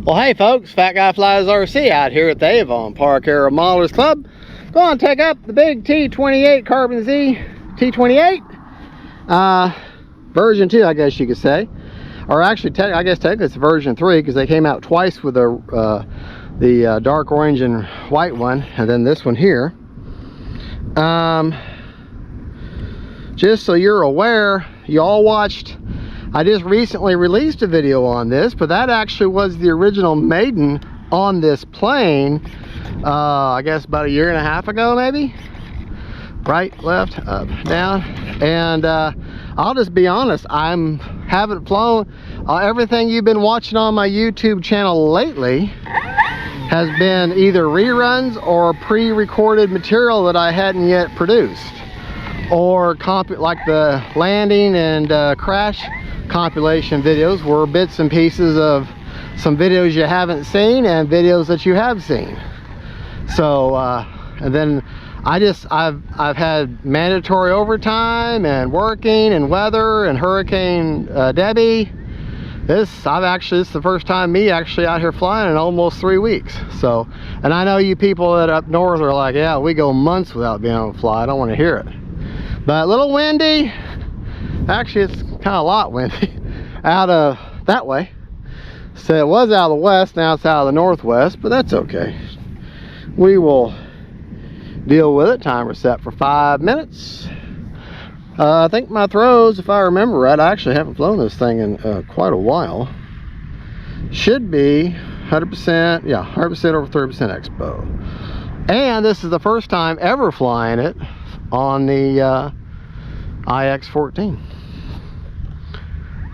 Well, hey folks, Fat Guy Flies RC out here at the Avon Park Aero Modelers Club. Going to take up the big T-28 Carbon Z T-28 version 2, I guess you could say, or actually I guess technically it's version 3 because they came out twice with the dark orange and white one, and then this one here. Just so you're aware, you all watched, I just recently released a video on this, but that actually was the original maiden on this plane, I guess about 1.5 years ago, maybe. Right, left, up, down. And I'll just be honest, I haven't flown. Everything you've been watching on my YouTube channel lately has been either reruns or pre-recorded material that I hadn't yet produced, or like the landing and crash compilation videos were bits and pieces of some videos you haven't seen and videos that you have seen. So and then I've had mandatory overtime and working and weather and Hurricane Debbie. This is the first time me actually out here flying in almost 3 weeks. So, and I know you people that up north are like, yeah, we go months without being able to fly. I don't want to hear it. But a little windy. Actually, it's kind of a lot windy out of that way. So it was out of the west, now it's out of the northwest, but that's okay. We will deal with it. Timer set for 5 minutes. I think my throws, if I remember right, I actually haven't flown this thing in quite a while. Should be 100%, yeah, 100% over 30% expo. And this is the first time ever flying it on the IX-14.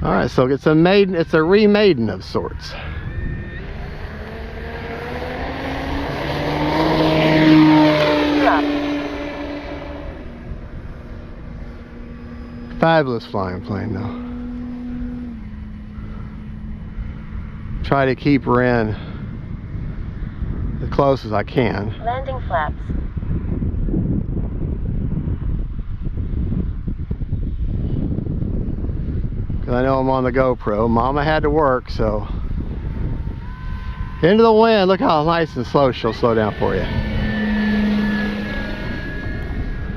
All right, so it's a maiden, it's a remaiden of sorts. Fabulous flying plane though. Try to keep her in as close as I can. Landing flaps. I know I'm on the GoPro. Mama had to work, so. Into the wind. Look how nice and slow she'll slow down for you.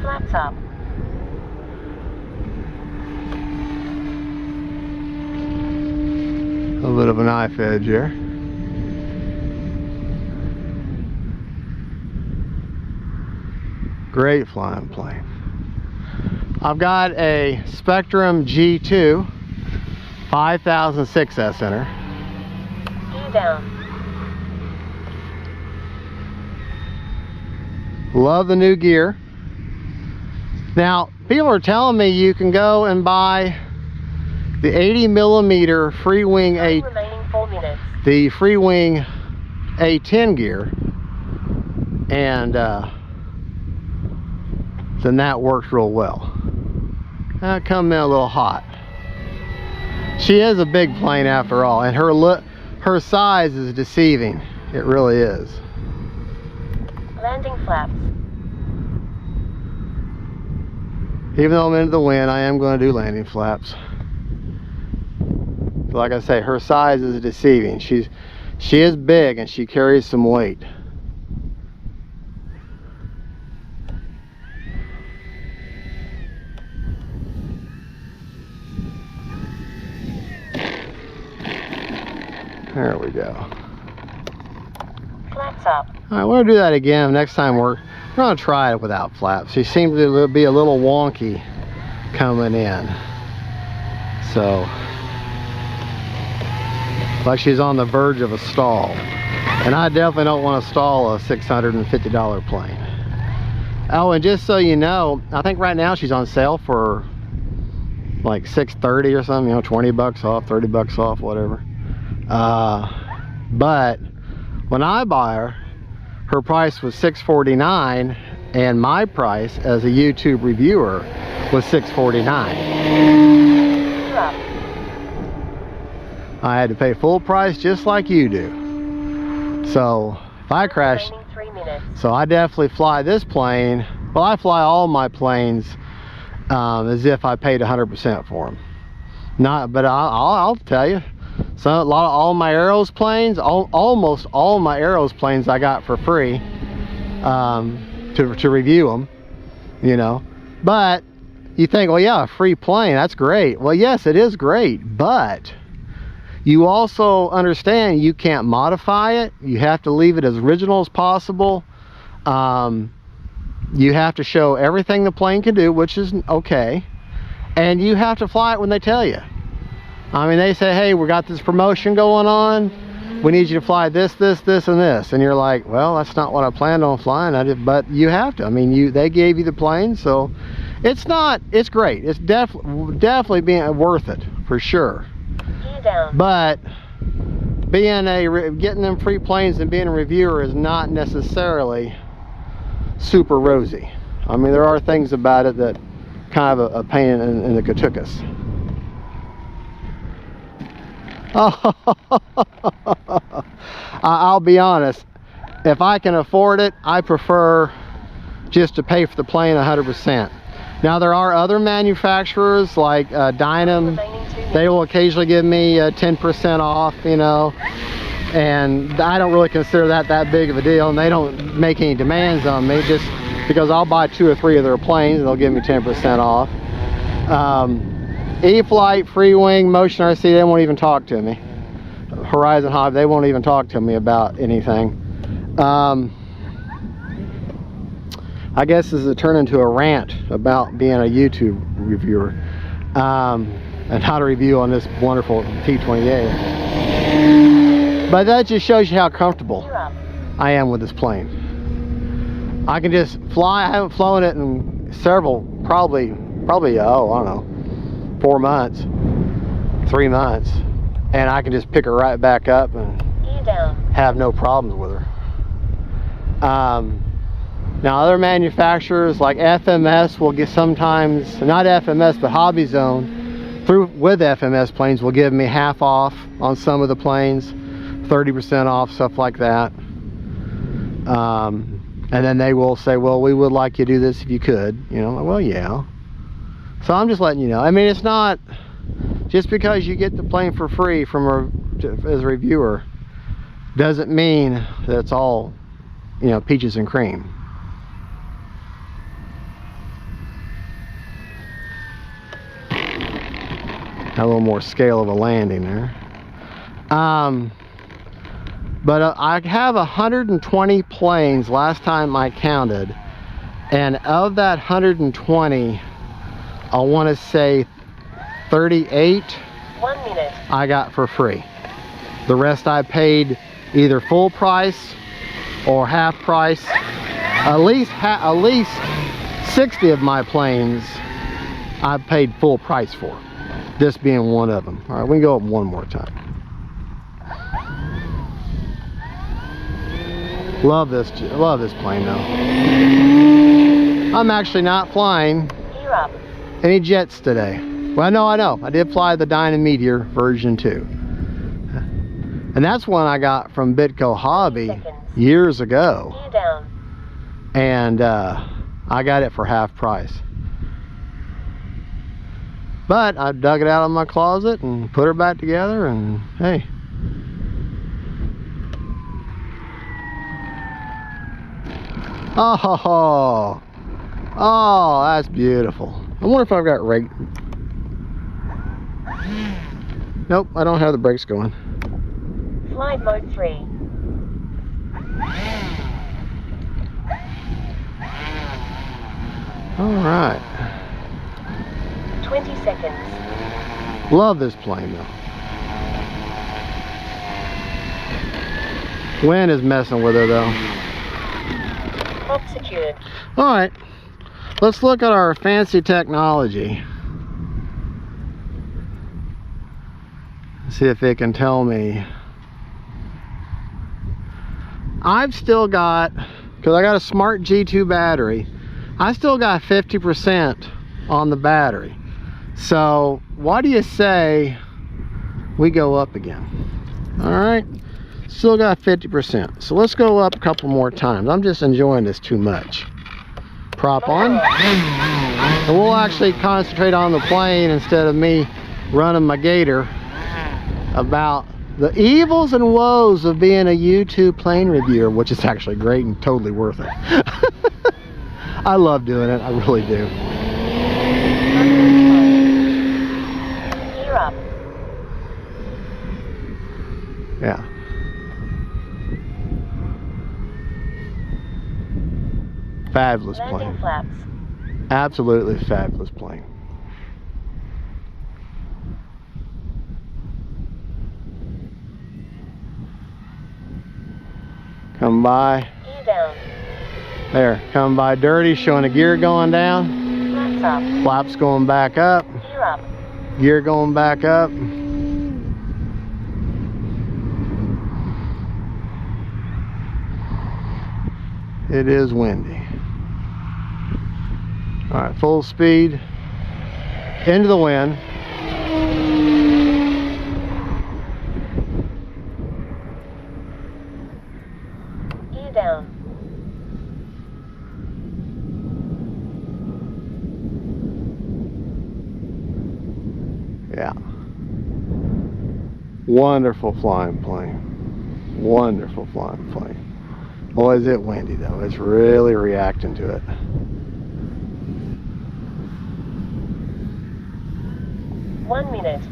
Flaps up. A little bit of a knife edge here. Great flying plane. I've got a Spectrum G2 5006S in her. E down. Love the new gear. Now, people are telling me you can go and buy the 80mm free wing Remaining 4 minutes. the free wing A10 gear, and then that works real well. That come in a little hot. She is a big plane after all, and her size is deceiving. It really is. Landing flaps. Even though I'm into the wind, I am going to do landing flaps. Like I say, her size is deceiving. She is big and she carries some weight. There we go. Flaps up. All right, we're gonna do that again. Next time we're gonna try it without flaps. She seems to be a little wonky coming in. So, like she's on the verge of a stall. And I definitely don't want to stall a $650 plane. Oh, and just so you know, I think right now she's on sale for like $630 or something, you know, 20 bucks off, 30 bucks off, whatever. But when I buy her, her price was $649, and my price as a YouTube reviewer was $649. I had to pay full price just like you do. So if I crash, 3 minutes. so I definitely fly this plane. Well, I fly all my planes as if I paid 100% for them. Not, but I'll tell you, So all my aeroplanes, almost all my aeroplanes I got for free to review them, you know. But you think, well, yeah, a free plane, that's great. Well, yes, it is great, but you also understand you can't modify it. You have to leave it as original as possible. You have to show everything the plane can do, which is okay. And you have to fly it when they tell you. I mean, they say, hey, we got this promotion going on. We need you to fly this, this, this, and this. And you're like, well, that's not what I planned on flying. But you have to. I mean, they gave you the plane, so it's great. It's definitely being worth it, for sure. But getting them free planes and being a reviewer is not necessarily super rosy. I mean, there are things about it that kind of a pain in the katukas. I'll be honest, if I can afford it, I prefer just to pay for the plane 100%. Now, there are other manufacturers like Dynam. They will occasionally give me 10% off, you know, and I don't really consider that big of a deal, and they don't make any demands on me, just because I'll buy 2 or 3 of their planes and they'll give me 10% off. E-flite, Free Wing, Motion RC, they won't even talk to me. Horizon Hobby, they won't even talk to me about anything. I guess this has turned into a rant about being a YouTube reviewer and how to review on this wonderful T-28. But that just shows you how comfortable I am with this plane. I can just fly. I haven't flown it in probably oh, I don't know, 4 months, 3 months, and I can just pick her right back up and have no problems with her. Now, other manufacturers like FMS will get sometimes, not FMS, but Hobby Zone, with FMS planes will give me half off on some of the planes, 30% off, stuff like that. And then they will say, well, we would like you to do this if you could. You know, well, yeah. So I'm just letting you know. I mean, it's not just because you get the plane for free as a reviewer doesn't mean that it's all, you know, peaches and cream. A little more scale of a landing there. But I have 120 planes last time I counted, and of that 120, I want to say 38 1 minute. I got for free. The rest I paid either full price or half price. At least 60 of my planes I paid full price for. This being one of them. All right, we can go up one more time. Love this plane though. I'm actually not flying any jets today. Well, no, I know. I did fly the Dyna Meteor version 2. And that's one I got from Bitco Hobby years ago. And I got it for half price. But I dug it out of my closet and put her back together, and hey. Oh, that's beautiful. I wonder if I've got Nope, I don't have the brakes going. Flight mode 3. All right. 20 seconds. Love this plane though. Wind is messing with her though. Prop secured. All right, let's look at our fancy technology. See if it can tell me. I've still got, because I got a smart G2 battery, I still got 50% on the battery. So what do you say we go up again? All right, still got 50%. So let's go up a couple more times. I'm just enjoying this too much. Prop on. And we'll actually concentrate on the plane instead of me running my gator about the evils and woes of being a YouTube plane reviewer, which is actually great and totally worth it. I love doing it, I really do. Gear up. Yeah. Fabulous Landing plane. flaps. Absolutely fabulous plane. Come by. Gear down. There, come by dirty, showing the gear going down. Flaps up. Flaps going back up. Gear up. Gear going back up. It is windy. All right, full speed into the wind. Gear down. Yeah. Wonderful flying plane. Wonderful flying plane. Boy, is it windy though. It's really reacting to it. One minute.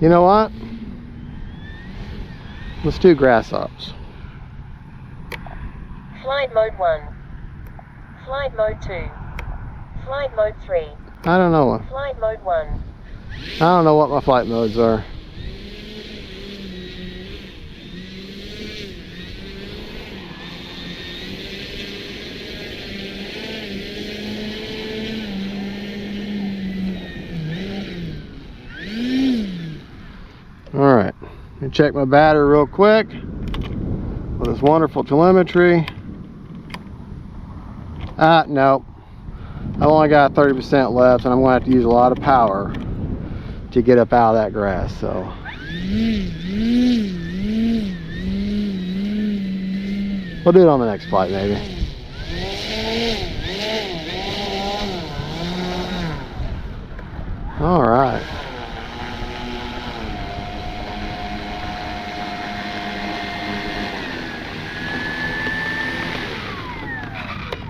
You know what? Let's do grasshoppers. Flight mode 1. Flight mode 2. Flight mode 3. I don't know. Flight mode 1. I don't know what my flight modes are. All right, let me check my battery real quick with this wonderful telemetry. No, I've only got 30% left, and I'm going to have to use a lot of power to get up out of that grass. So, we'll do it on the next flight, maybe. All right.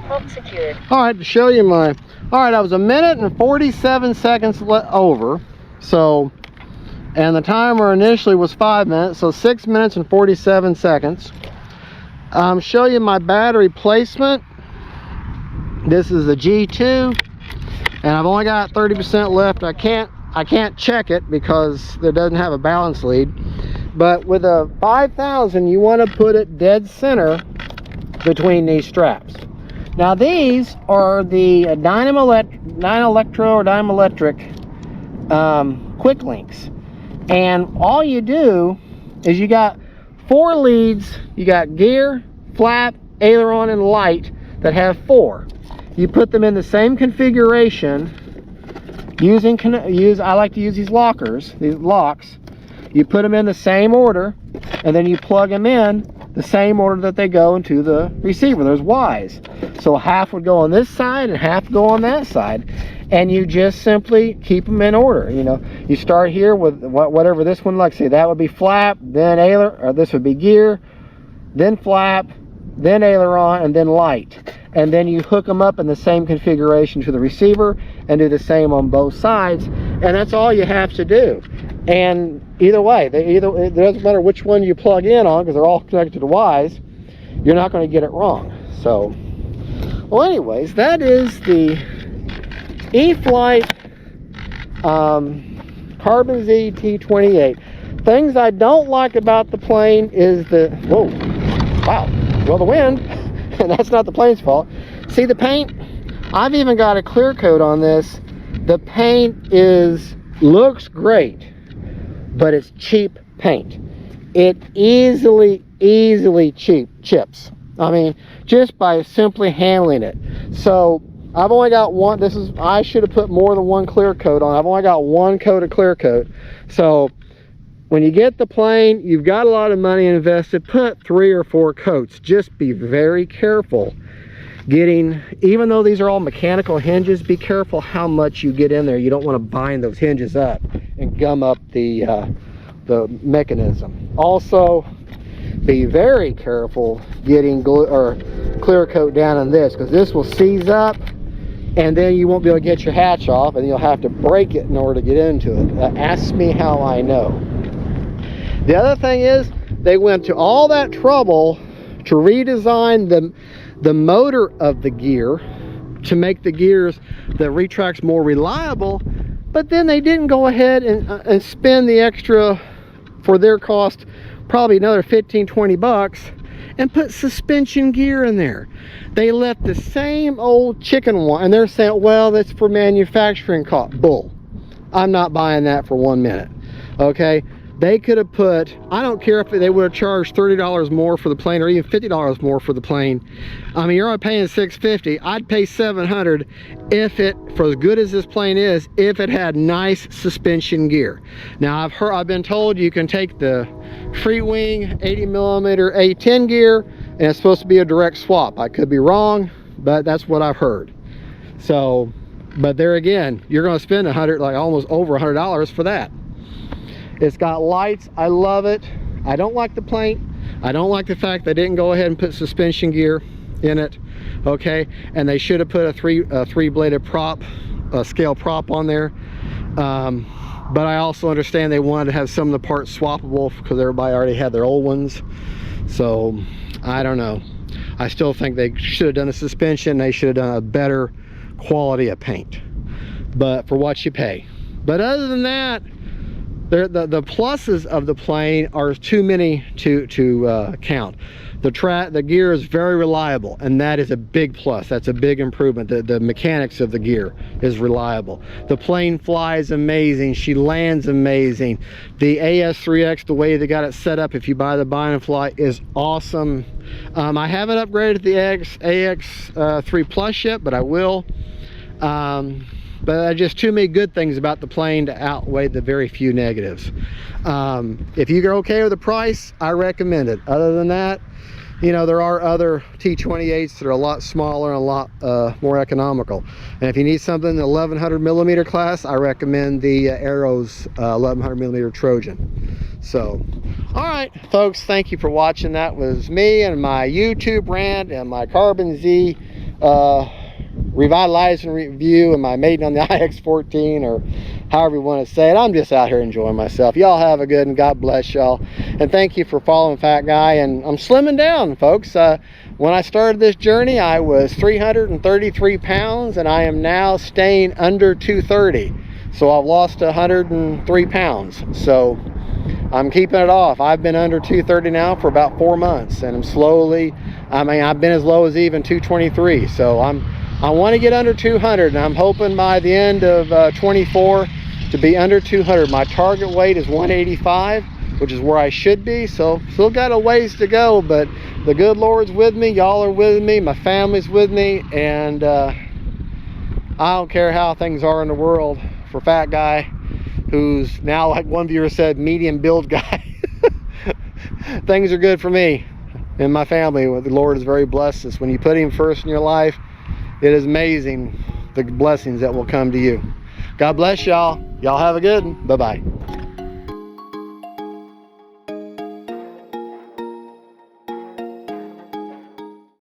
Prop secured. All right, to show you my, all right, I was 1 minute and 47 seconds over. So, and the timer initially was 5 minutes, so 6 minutes and 47 seconds. Show you my battery placement. This is a G2, and I've only got 30% left. I can't check it because it doesn't have a balance lead. But with a 5000, you want to put it dead center between these straps. Now these are the dynalectric quick links, and all you do is you got 4 leads. You got gear, flap, aileron, and light that have 4. You put them in the same configuration I like to use these lockers, these locks. You put them in the same order, and then you plug them in the same order that they go into the receiver. There's Ys. So half would go on this side and half go on that side. And you just simply keep them in order. You know, you start here with whatever this one looks. Say that would be flap, then aileron, or this would be gear, then flap, then aileron, and then light. And then you hook them up in the same configuration to the receiver and do the same on both sides. And that's all you have to do. And either way, it doesn't matter which one you plug in on, because they're all connected to Ys, you're not going to get it wrong. So, well, anyways, that is the e-flite Carbon Z T-28. Things I don't like about the plane is the, whoa, wow, well, the wind, and that's not the plane's fault. See the paint? I've even got a clear coat on this. The paint looks great, but it's cheap paint. It easily chips. I mean, just by simply handling it. So I've only got one. I should have put more than one clear coat on. I've only got one coat of clear coat. So when you get the plane, you've got a lot of money invested, put 3 or 4 coats. Just be very careful getting, even though these are all mechanical hinges, be careful how much you get in there. You don't want to bind those hinges up and gum up the mechanism. Also, be very careful getting glue or clear coat down on this, because this will seize up and then you won't be able to get your hatch off, and you'll have to break it in order to get into it. Ask me how I know. The other thing is, they went to all that trouble to redesign the motor of the gear to make the gears, the retracts, more reliable, but then they didn't go ahead and spend the extra for their cost, probably another 15-20 bucks, and put suspension gear in there. They left the same old chicken one, and they're saying, well, that's for manufacturing cost. Bull. I'm not buying that for 1 minute. Okay, they could have put, I don't care if they would have charged $30 more for the plane or even $50 more for the plane. I mean, you're only paying $650. I'd pay $700 if it, for as good as this plane is, if it had nice suspension gear. Now I've been told you can take the free wing 80mm A10 gear and it's supposed to be a direct swap. I could be wrong, but that's what I've heard. So, but there again, you're going to spend almost over $100 for that. It's got lights. I love it. I don't like the paint. I don't like the fact they didn't go ahead and put suspension gear in it. Okay, and they should have put a three-bladed prop, a scale prop on there. But I also understand they wanted to have some of the parts swappable because everybody already had their old ones. So I don't know. I still think they should have done a suspension. They should have done a better quality of paint, but for what you pay. But other than that, the pluses of the plane are too many to count. The gear is very reliable, and that is a big plus. That's a big improvement. The mechanics of the gear is reliable. The plane flies amazing. She lands amazing. The AS3X, the way they got it set up, if you buy the buy and fly, is awesome. I haven't upgraded the AX3 Plus yet, but I will. But just too many good things about the plane to outweigh the very few negatives. If you're okay with the price, I recommend it. Other than that, you know, there are other T-28s that are a lot smaller and a lot more economical. And if you need something in the 1100mm class, I recommend the Arrow's 1100mm Trojan. So, all right, folks, thank you for watching. That was me and my YouTube rant and my Carbon Z revitalizing review and my maiden on the IX-14, or however you want to say it. I'm just out here enjoying myself. Y'all have a good, and God bless y'all, and thank you for following Fat Guy. And I'm slimming down, folks. When I started this journey, I was 333 pounds, and I am now staying under 230. So I've lost 103 pounds. So I'm keeping it off. I've been under 230 now for about 4 months, and I'm slowly, I mean, I've been as low as even 223. So I want to get under 200, and I'm hoping by the end of 24 to be under 200. My target weight is 185, which is where I should be. So still got a ways to go, but the good Lord's with me. Y'all are with me. My family's with me, and I don't care how things are in the world. For Fat Guy, who's now, like one viewer said, medium build guy, things are good for me and my family. The Lord is very blessed us. When you put him first in your life, it is amazing the blessings that will come to you. God bless y'all. Y'all have a good one. Bye-bye.